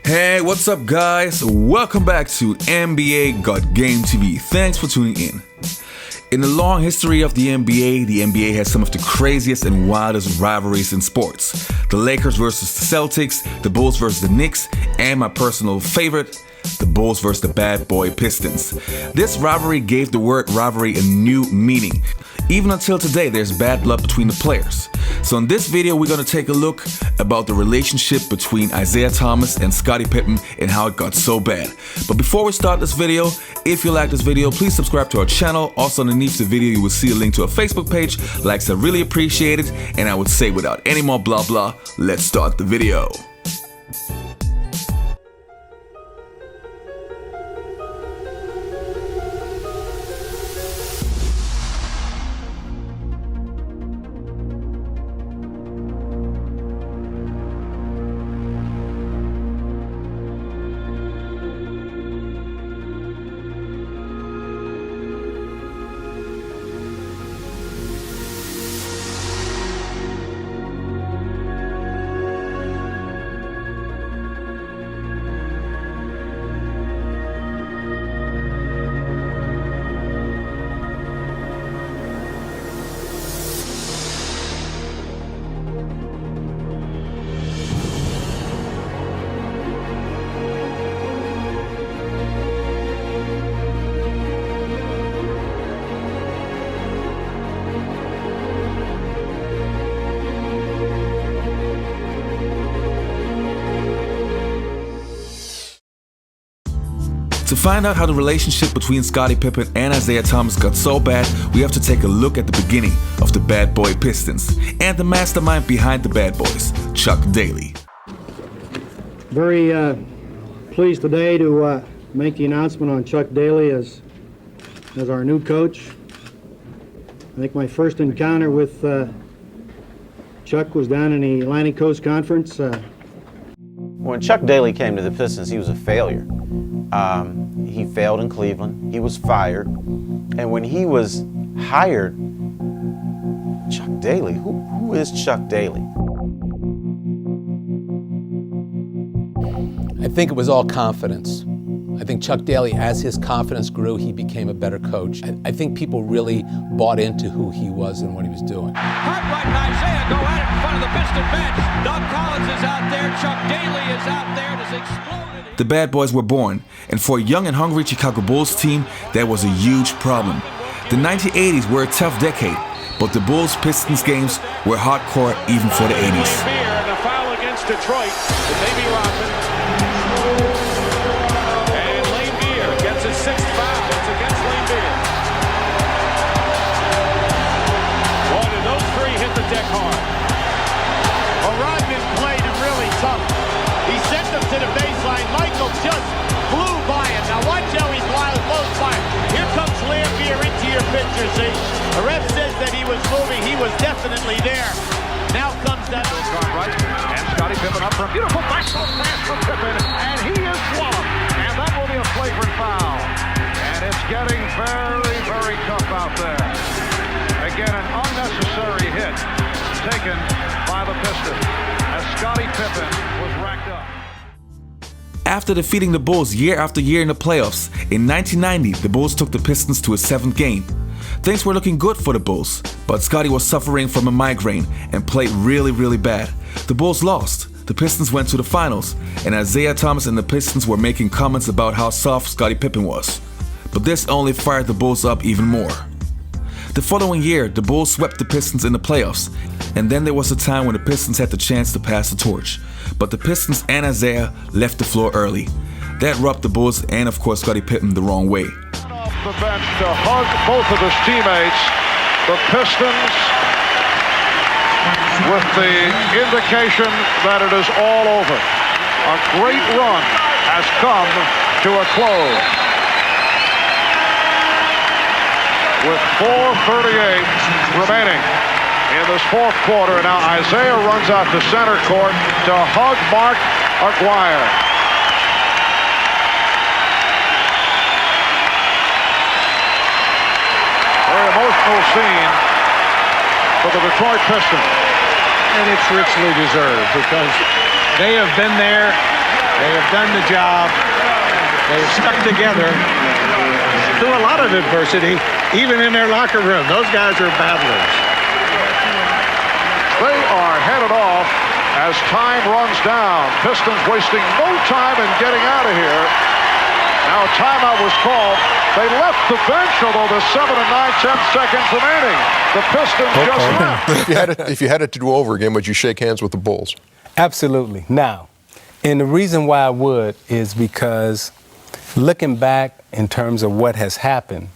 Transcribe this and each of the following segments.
Hey, what's up guys? Welcome back to NBA Got Game TV. Thanks for tuning in. In the long history of the NBA has some of the craziest and wildest rivalries in sports. The Lakers versus the Celtics, the Bulls versus the Knicks, and my personal favorite, the Bulls versus the Bad Boy Pistons. This rivalry gave the word rivalry a new meaning. Even until today, there's bad blood between the players. So in this video, we're going to take a look about the relationship between Isiah Thomas and Scottie Pippen and how it got so bad. But before we start this video, if you like this video, please subscribe to our channel. Also underneath the video, you will see a link to our Facebook page. Likes are really appreciated. And I would say without any more blah blah, let's start the video. To find out how the relationship between Scottie Pippen and Isiah Thomas got so bad, we have to take a look at the beginning of the Bad Boy Pistons and the mastermind behind the Bad Boys, Chuck Daly. Very pleased today to make the announcement on Chuck Daly as our new coach. I think my first encounter with Chuck was down in the Atlantic Coast Conference. When Chuck Daly came to the Pistons, he was a failure. He failed in Cleveland. He was fired. And when he was hired, Chuck Daly, who is Chuck Daly? I think it was all confidence. I think Chuck Daly, as his confidence grew, he became a better coach. I think people really bought into who he was and what he was doing. Cartwright and Isiah go at it in front of the Piston bench. Doug Collins is out there. Chuck Daly is out there. It has exploded. The Bad Boys were born, and for a young and hungry Chicago Bulls team, that was a huge problem. The 1980s were a tough decade, but the Bulls-Pistons games were hardcore even for the 80s. And a foul against Detroit. It may be Robin. And Lane Beer gets his sixth foul. It's against Lane Beer. Boy, did those three hit the deck hard. Well, Rodman played him really tough. He sent them to the baseline. Michael just flew by him. Now watch how he blows by him. Here comes Lambier into your picture, see? The ref says that he was moving. He was definitely there. Now comes that. Right. And Scottie Pippen up for a beautiful bicycle pass from Pippen. And he is swallowed. And that will be a flagrant foul. And it's getting very, very tough out there. Again, an unnecessary hit taken by the Pistons as Scottie Pippen was racked up. After defeating the Bulls year after year in the playoffs, in 1990, the Bulls took the Pistons to a 7th game. Things were looking good for the Bulls, but Scottie was suffering from a migraine and played really, really bad. The Bulls lost. The Pistons went to the finals, and Isiah Thomas and the Pistons were making comments about how soft Scottie Pippen was. But this only fired the Bulls up even more. The following year, the Bulls swept the Pistons in the playoffs, and then there was a time when the Pistons had the chance to pass the torch. But the Pistons and Isiah left the floor early. That rubbed the Bulls and of course Scottie Pippen the wrong way. Off the bench to hug both of his teammates. The Pistons with the indication that it is all over. A great run has come to a close. With 4:38 remaining in this fourth quarter. Now Isiah runs out to center court to hug Mark Aguirre. Very emotional scene for the Detroit Pistons. and it's richly deserved because they have been there, they have done the job, they have stuck together through a lot of adversity, even in their locker room. Those guys are battlers. They are headed off as time runs down. Pistons wasting no time in getting out of here. Now a timeout was called. They left the bench, although there's 7 and 9, 10 seconds remaining. The Pistons just left. If you had it to do over again, would you shake hands with the Bulls? Absolutely. Now, and the reason why I would is because looking back in terms of what has happened,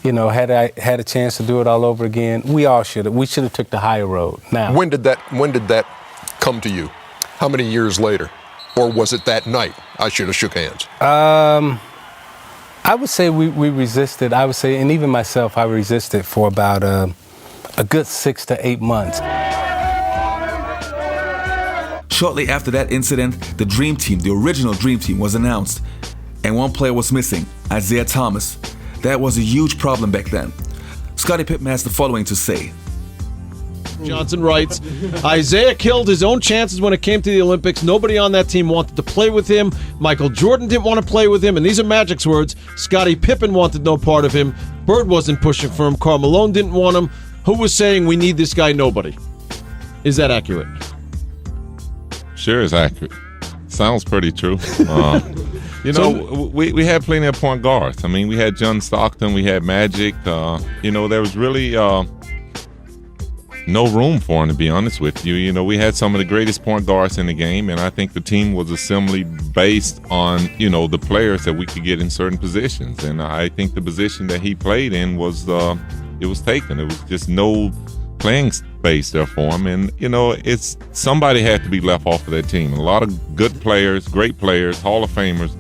you know, had I had a chance to do it all over again, we should have took the higher road. Now, when did that come to you? How many years later? Or was it that night I should have shook hands? I would say we resisted. I would say, and even myself, I resisted for about a good 6 to 8 months. Shortly after that incident, the Dream Team, the original Dream Team, was announced, and one player was missing, Isiah Thomas. That was a huge problem back then. Scottie Pippen has the following to say. Johnson writes, Isiah killed his own chances when it came to the Olympics. Nobody on that team wanted to play with him. Michael Jordan didn't want to play with him, and these are Magic's words. Scottie Pippen wanted no part of him. Bird wasn't pushing for him. Karl Malone didn't want him. Who was saying we need this guy? Nobody. Is that accurate? Sure, it's accurate. Sounds pretty true. We had plenty of point guards. I mean, we had John Stockton, we had Magic. There was really no room for him, to be honest with you. You know, we had some of the greatest point guards in the game, and I think the team was assembled based on, the players that we could get in certain positions. And I think the position that he played in was taken. It was just no playing space there for him. And, it's somebody had to be left off of that team. A lot of good players, great players, Hall of Famers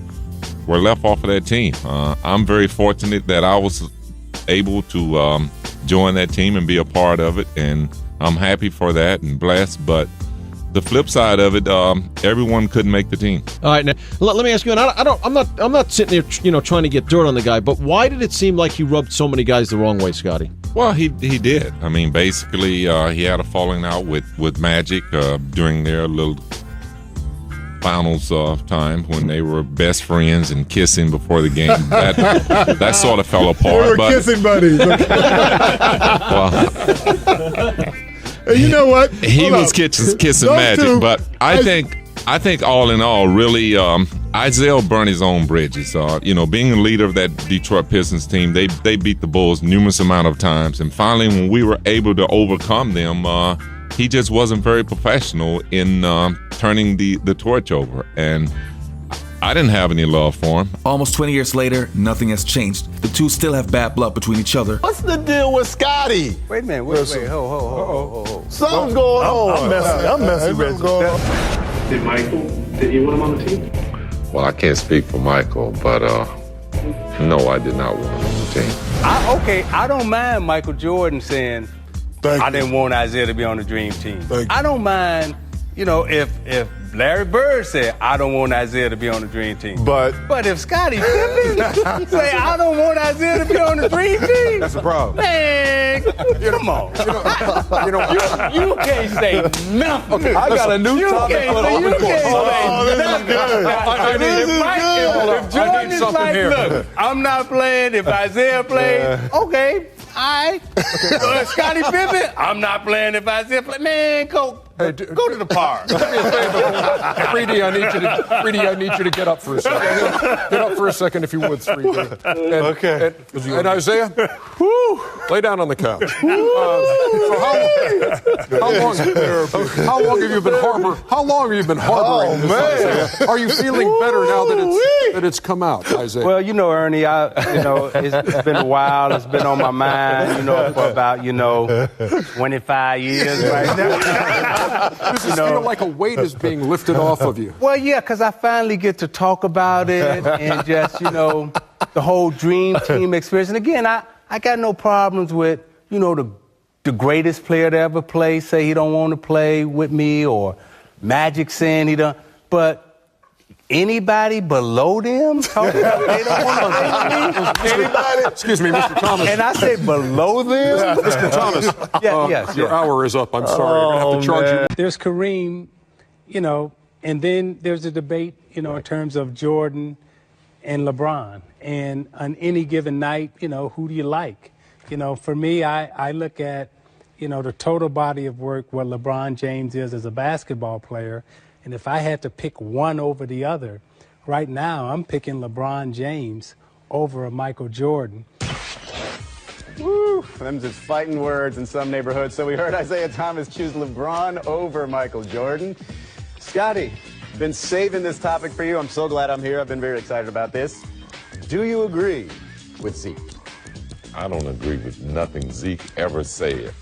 were left off of that team. I'm very fortunate that I was able to join that team and be a part of it, and I'm happy for that and blessed. But the flip side of it, everyone couldn't make the team. All right, now let me ask you, and I'm not sitting there, trying to get dirt on the guy, but why did it seem like he rubbed so many guys the wrong way, Scotty? Well, he did. I mean, basically, he had a falling out with Magic during their little finals time when they were best friends and kissing before the game. That sort of fell apart. They were kissing buddies. Well, you know what? He was kissing Magic, but I think all in all, really, Isiah burned his own bridges. Being the leader of that Detroit Pistons team, they beat the Bulls numerous amount of times, and finally, when we were able to overcome them, he just wasn't very professional in turning the torch over, and I didn't have any love for him. Almost 20 years later, nothing has changed. The two still have bad blood between each other. What's the deal with Scotty? Wait a minute. Wait. Ho. Something's going on. I'm messy, Reggie. Did you want him on the team? Well, I can't speak for Michael, but no, I did not want him on the team. I don't mind Michael Jordan saying, I didn't want Isiah to be on the Dream Team. I don't mind, if Larry Bird said, I don't want Isiah to be on the Dream Team. But if Scottie Pippen say, I don't want Isiah to be on the Dream Team. That's a problem. Man, come on. You can't say nothing. Okay, I got a new topic for the open court. If Jordan is like, look, I'm not playing. If Isiah plays, okay. All right. Scottie Pippen, I'm not playing if Isiah plays. Man, go to the park. 3D, I need you to get up for a second. Get up for a second, if you would, 3D. And Isiah, lay down on the couch. How long have you been harboring this, Isiah? Are you feeling better now that it's come out, Isiah? Well, Ernie, it's been a while. It's been on my mind, for about, 25 years right now. Does this feel like a weight is being lifted off of you? Well, yeah, because I finally get to talk about it and just, the whole Dream Team experience. And again, I got no problems with, the greatest player to ever play say he don't want to play with me, or Magic saying he don't. But anybody below them talking about they don't want to play with me? Anybody? Excuse me, Mr. Thomas. And I say below them? Mr. Thomas. Yes. Your hour is up. I'm sorry. I'm going to have to charge you. There's Kareem, and then there's a debate, in terms of Jordan and LeBron. And on any given night, who do you like? For me, I look at, the total body of work, what LeBron James is as a basketball player. And if I had to pick one over the other, right now I'm picking LeBron James over a Michael Jordan. Woo! Them's just fighting words in some neighborhoods. So we heard Isaiah Thomas choose LeBron over Michael Jordan. Scotty, been saving this topic for you. I'm so glad I'm here. I've been very excited about this. Do you agree with Zeke? I don't agree with nothing Zeke ever said.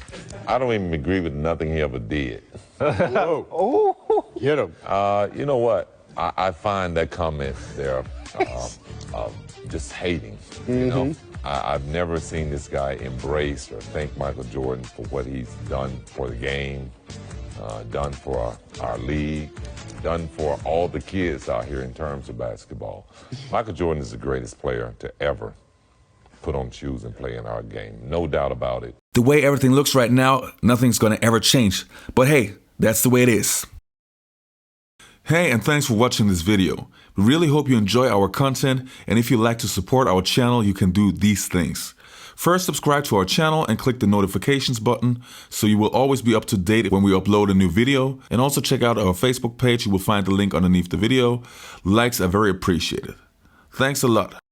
I don't even agree with nothing he ever did. Oh, get him. You know what? I find that comment there just hating. You know, I've never seen this guy embrace or thank Michael Jordan for what he's done for the game, done for our league, done for all the kids out here in terms of basketball. Michael Jordan is the greatest player to ever put on shoes and play in our game. No doubt about it. The way everything looks right now, nothing's going to ever change. But hey, that's the way it is. Hey, and thanks for watching this video. We really hope you enjoy our content, and if you'd like to support our channel, you can do these things. First, subscribe to our channel and click the notifications button so you will always be up to date when we upload a new video. And also check out our Facebook page. You will find the link underneath the video. Likes are very appreciated. Thanks a lot.